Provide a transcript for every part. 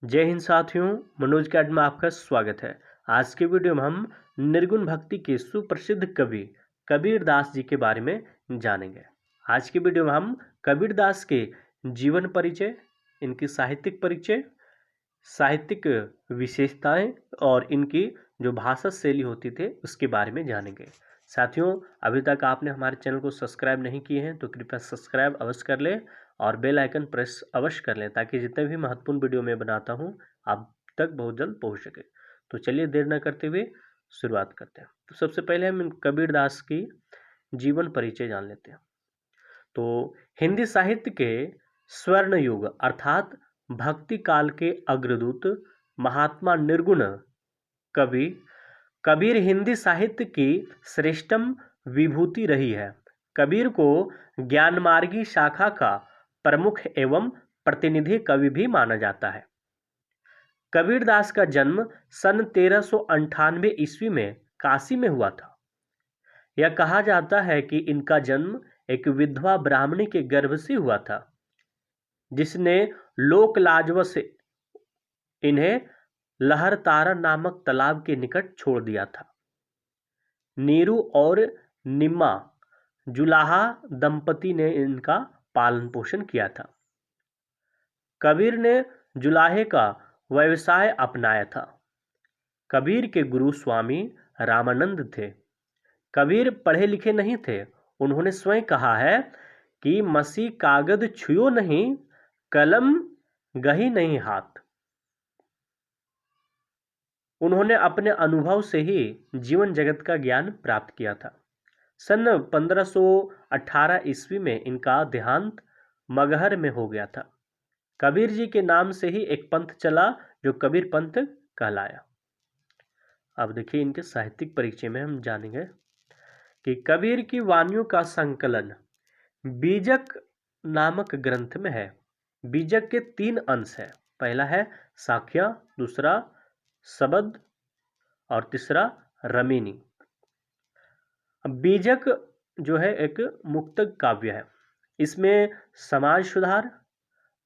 जय हिंद साथियों, मनोज कैड में आपका स्वागत है। आज के वीडियो में हम निर्गुण भक्ति के सुप्रसिद्ध कवि कबीर दास जी के बारे में जानेंगे। आज के वीडियो में हम कबीर दास के जीवन परिचय, इनकी साहित्यिक परिचय, साहित्यिक विशेषताएं और इनकी जो भाषा शैली होती थे उसके बारे में जानेंगे। साथियों, अभी तक आपने हमारे चैनल को सब्सक्राइब नहीं किए हैं तो कृपया सब्सक्राइब अवश्य कर लें और बेल आइकन प्रेस अवश्य कर लें ताकि जितने भी महत्वपूर्ण वीडियो मैं बनाता हूं आप तक बहुत जल्द पहुंच सके। तो चलिए देर न करते हुए शुरुआत करते हैं। तो सबसे पहले हम कबीर दास की जीवन परिचय जान लेते हैं। तो हिंदी साहित्य के स्वर्ण युग अर्थात भक्ति काल के अग्रदूत महात्मा निर्गुण कवि कबीर हिंदी साहित्य की श्रेष्ठतम विभूति रही है। कबीर को ज्ञानमार्गी शाखा का प्रमुख एवं प्रतिनिधि कवि भी माना जाता है। कबीर दास का जन्म सन 1398 ईस्वी में काशी में हुआ था। यह कहा जाता है कि इनका जन्म एक विधवा ब्राह्मणी के गर्भ से हुआ था, जिसने लोक लाजवत से इन्हें लहरतारा नामक तालाब के निकट छोड़ दिया था। नीरू और निम्मा जुलाहा दंपति ने इनका पालन पोषण किया था। कबीर ने जुलाहे का व्यवसाय अपनाया था। कबीर के गुरु स्वामी रामानंद थे। कबीर पढ़े लिखे नहीं थे। उन्होंने स्वयं कहा है कि मसी कागद छुयो नहीं, कलम गही नहीं हाथ। उन्होंने अपने अनुभव से ही जीवन जगत का ज्ञान प्राप्त किया था। सन 1518 ईस्वी में इनका देहांत मगहर में हो गया था। कबीर जी के नाम से ही एक पंथ चला जो कबीर पंथ कहलाया। अब देखिए इनके साहित्यिक परिचय में हम जानेंगे कि कबीर की वाणियों का संकलन बीजक नामक ग्रंथ में है। बीजक के 3 अंश है। पहला है साख्या, दूसरा शबद और तीसरा रमीनी। बीजक जो है एक मुक्तक काव्य है। इसमें समाज सुधार,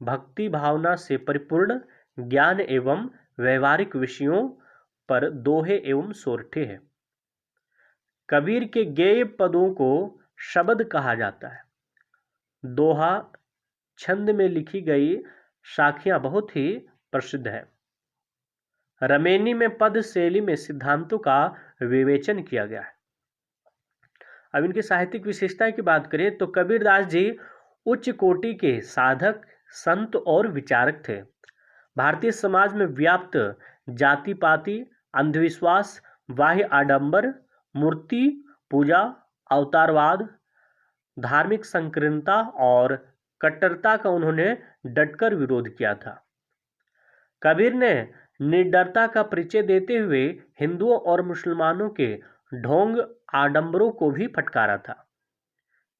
भक्ति भावना से परिपूर्ण ज्ञान एवं व्यवहारिक विषयों पर दोहे एवं सोरठे हैं। कबीर के गेय पदों को शबद कहा जाता है। दोहा छंद में लिखी गई साखियां बहुत ही प्रसिद्ध है। रमेनी में पद शैली में सिद्धांतों का विवेचन किया गया है। अब इनकी साहित्यिक विशेषता की बात करें तो कबीरदास जी उच्च कोटि के साधक, संत और विचारक थे। भारतीय समाज में व्याप्त जाति पाति, अंधविश्वास, बाह्य आडंबर, मूर्ति पूजा, अवतारवाद, धार्मिक संकीर्णता और कट्टरता का उन्होंने डटकर विरोध किया था। कबीर ने निडरता का परिचय देते हुए हिंदुओं और मुसलमानों के ढोंग आडंबरों को भी फटकारा था।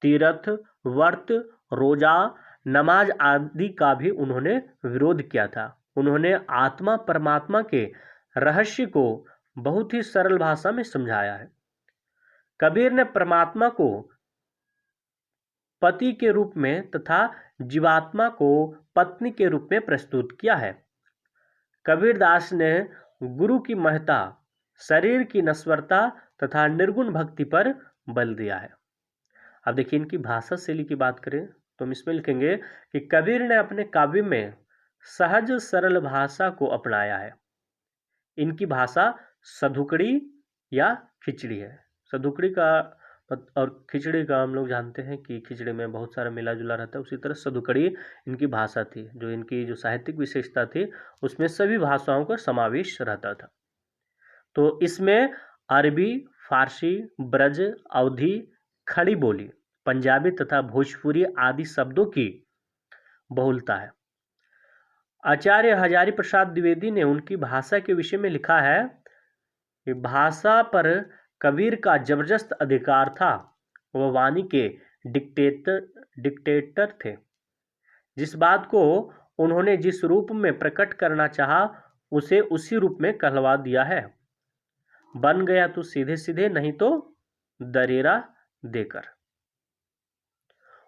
तीर्थ, व्रत, रोजा, नमाज आदि का भी उन्होंने विरोध किया था। उन्होंने आत्मा परमात्मा के रहस्य को बहुत ही सरल भाषा में समझाया है। कबीर ने परमात्मा को पति के रूप में तथा जीवात्मा को पत्नी के रूप में प्रस्तुत किया है। कबीर दास ने गुरु की महत्ता, शरीर की नश्वरता तथा निर्गुण भक्ति पर बल दिया है। अब देखिए इनकी भाषा शैली की बात करें तो हम इसमें लिखेंगे कि कबीर ने अपने काव्य में सहज सरल भाषा को अपनाया है। इनकी भाषा सधुकड़ी या खिचड़ी है। सधुकड़ी का और खिचड़ी का हम लोग जानते हैं कि खिचड़ी में बहुत सारा मिला जुला रहता है, उसी तरह सधुकड़ी इनकी भाषा थी। जो इनकी जो साहित्यिक विशेषता थी उसमें सभी भाषाओं का समावेश रहता था। तो इसमें अरबी, फारसी, ब्रज, अवधी, खड़ी बोली, पंजाबी तथा भोजपुरी आदि शब्दों की बहुलता है। आचार्य हजारी प्रसाद द्विवेदी ने उनकी भाषा के विषय में लिखा है कि भाषा पर कबीर का जबरदस्त अधिकार था। वह वाणी के डिक्टेटर थे। जिस बात को उन्होंने जिस रूप में प्रकट करना चाहा उसे उसी रूप में कहलवा दिया है। बन गया तो सीधे सीधे, नहीं तो दरेरा देकर।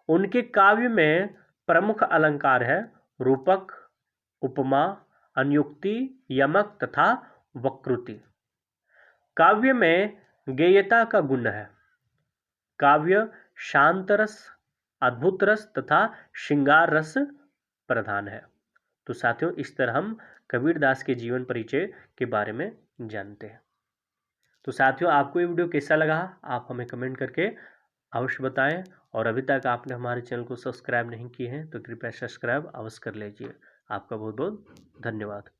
उनके काव्य में प्रमुख अलंकार है रूपक, उपमा, अनुयुक्ति, यमक तथा वक्रुति। काव्य में गेयता का गुण है। काव्य शांत रस, अद्भुत रस तथा श्रृंगार रस प्रधान है। तो साथियों, इस तरह हम कबीरदास के जीवन परिचय के बारे में जानते हैं। तो साथियों, आपको ये वीडियो कैसा लगा आप हमें कमेंट करके अवश्य बताएं, और अभी तक आपने हमारे चैनल को सब्सक्राइब नहीं किए हैं तो कृपया सब्सक्राइब अवश्य कर लीजिए। आपका बहुत बहुत धन्यवाद।